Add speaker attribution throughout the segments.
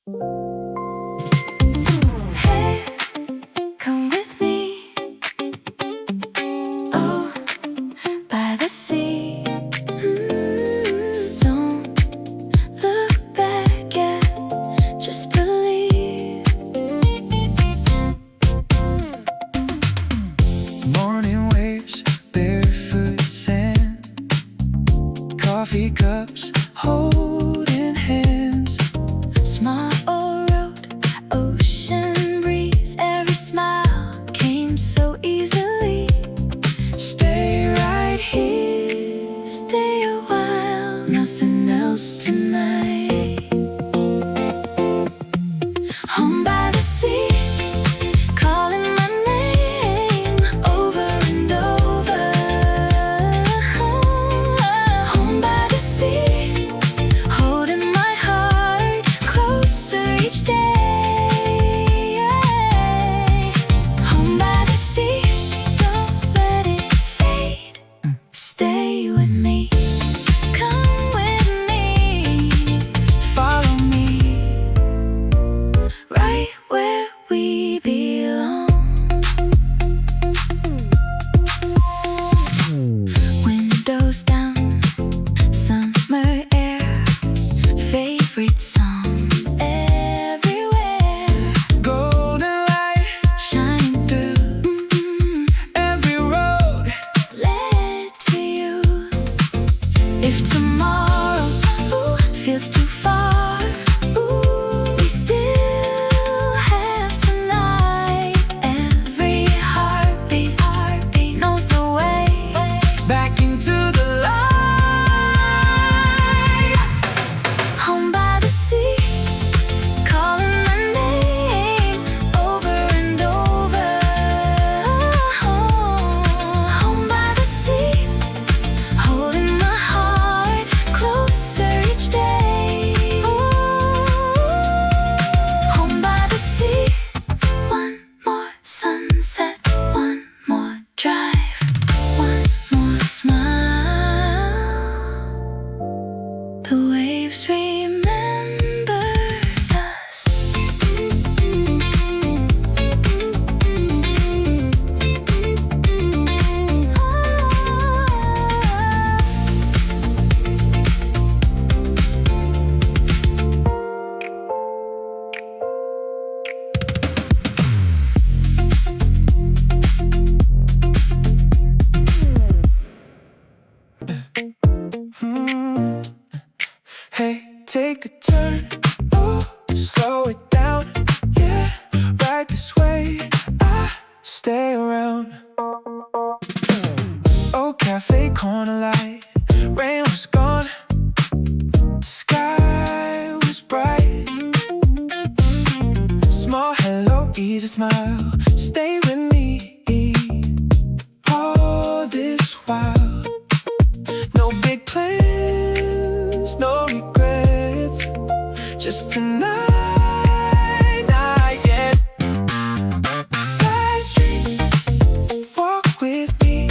Speaker 1: Hey, come with me. Oh, by the sea. Don't look back yet, just believe.
Speaker 2: Morning waves, barefoot sand, coffee cups holding hands.
Speaker 1: Small old road, ocean breeze, every smile came so easily.
Speaker 2: Stay right
Speaker 1: Here, stay a while, nothing else tonight. Home by the sea, calling my name over and over. Home by the sea, holding my heart closer each day. Home by the sea, don't let it fade. Stay with me, come with me,
Speaker 2: follow me.
Speaker 1: right where we belong. Windows down, summer air, favorite song everywhere,
Speaker 2: Golden light,
Speaker 1: shining through.
Speaker 2: every road.
Speaker 1: Led to you. If tomorrow feels too far, we still have tonight. Every heartbeat knows the way.
Speaker 2: Back into the light.
Speaker 1: Home by the sea, calling my name over and over. Home by the sea, holding my heart closer each day. Home by the sea, one more sunset, one more drive, one more smile. The waves remembered us.
Speaker 2: Hey, take a turn. Oh, slow it down. Yeah, right this way. I stay around. Oh, cafe corner light. Rain was gone. Sky was bright. Small hello, easy smile. Stay with me all this while. No big plans, no regrets. Just tonight, not yet. Side street, walk with me.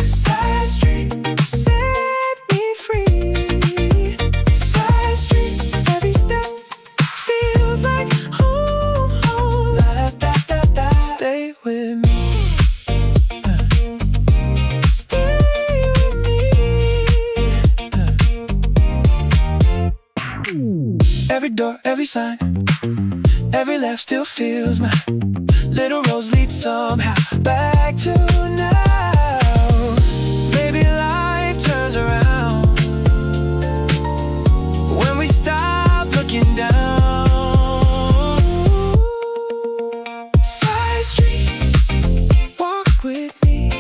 Speaker 2: Side street, set me free. Side street, every step feels like home. Oh, la da da da. Stay with me. Stay with me. Every door, every sign, every laugh still feels mine. Little roads lead somehow back to now. Maybe life turns around when we stop looking down. Side street, walk with me.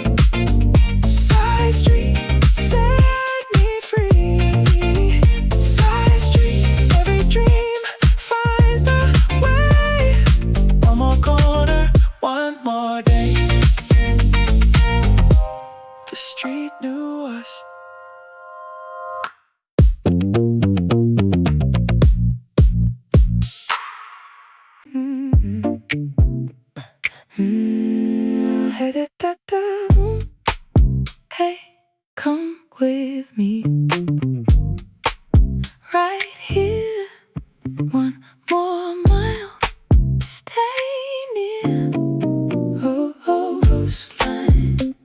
Speaker 2: Side street, set me free. Side street, every dream finds the way. One more corner, one more day. The street knew us.
Speaker 1: Hey, come with me right here. one more mile, stay near. Oh, oh, coastline.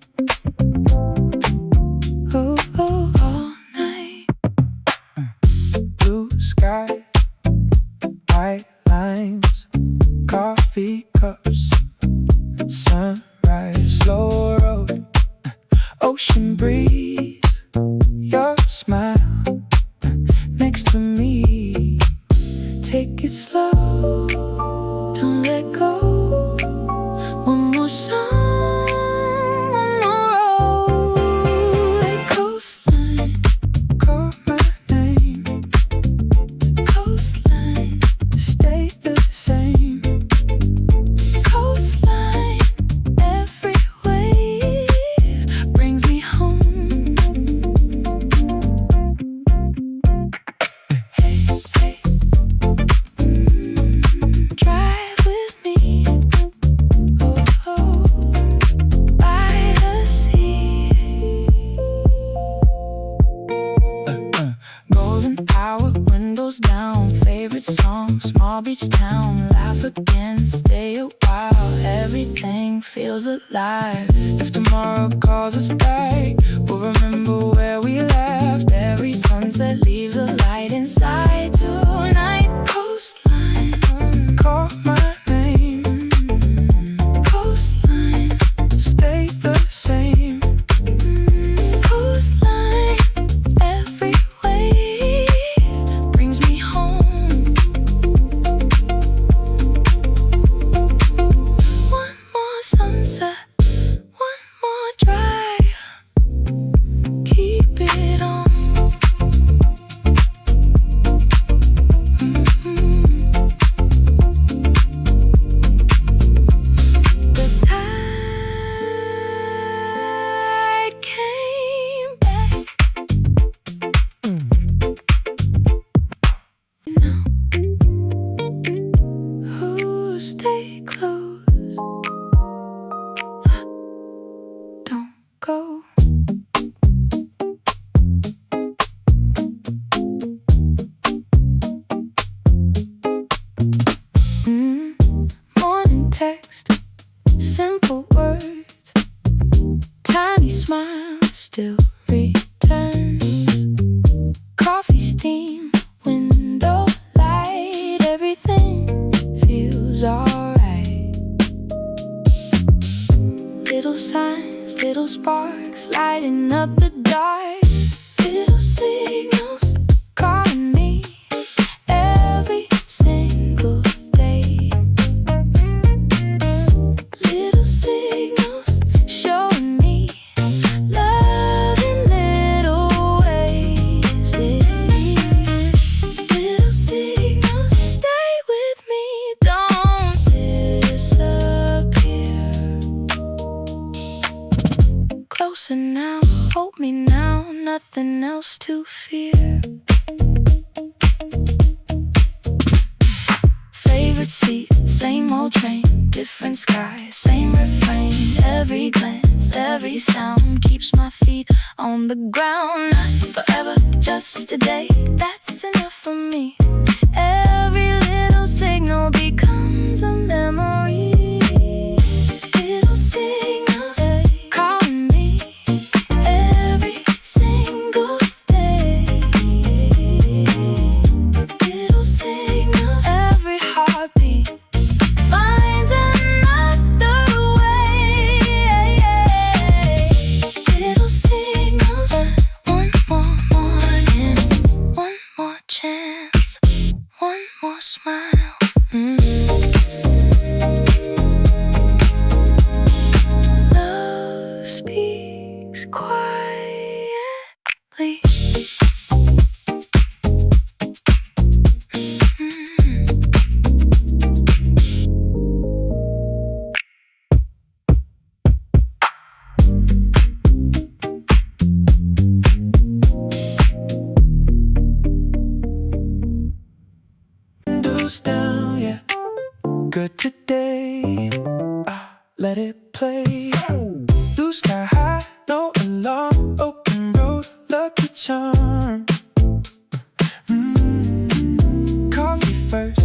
Speaker 1: Oh, oh, all night.
Speaker 2: Blue sky, white lines, coffee cups, sunrise, slow road, ocean breeze, your smile next to me. Take it slow, don't let go. One more song, one more road. Coastline, call my name. Coastline, stay the same. Coastline, every wave brings me home. Hey, hey, drive with me. Oh, oh, by the sea. Golden hour, windows down, favorite song, small beach town. Laugh again, stay a while, everything feels alive. If tomorrow calls us back, we'll remember where we left. Every sunset leaves a light inside tonight. Coastline, call my name. Coastline, stay the same. Coastline, every wave brings me home. One more sunset, one more drive, keep it on. The tide came back. Now, oh, stay close, don't go. Morning text, simple words, tiny smile still returns. Coffee steam, window light, everything feels alright. Little signs, little sparks lighting up the dark. Little signals calling me every single day. Little signals showing me love in little ways. Little signals, stay with me, don't disappear. Closer now, hold me now, nothing else to fear. Favorite seat, same old train, different sky, same refrain. Every glance, every sound keeps my feet on the ground. Not forever, just today, that's enough for me. Every little signal becomes a memory. Little signals calling me every single day. Little signals, every heartbeat finds another way. Little signals, one more morning, one more chance, one more smile. Love speaks quietly. Windows down, yeah. Good today. Let it play. Blue sky high, no alarm. Open road, lucky charm. Coffee first,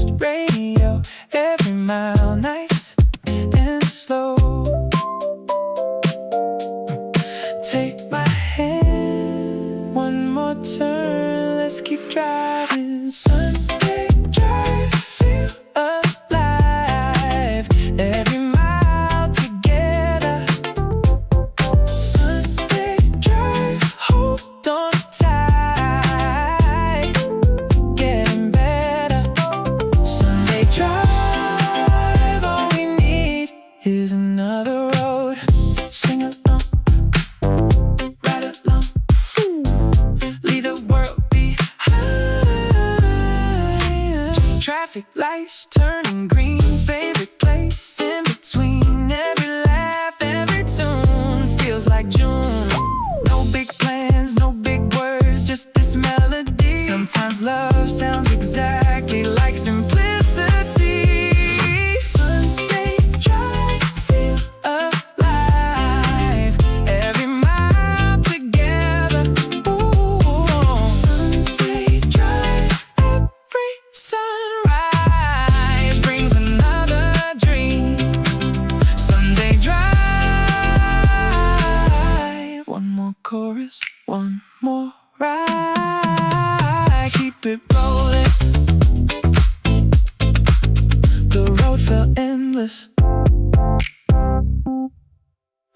Speaker 2: traffic lights turning green. Favorite place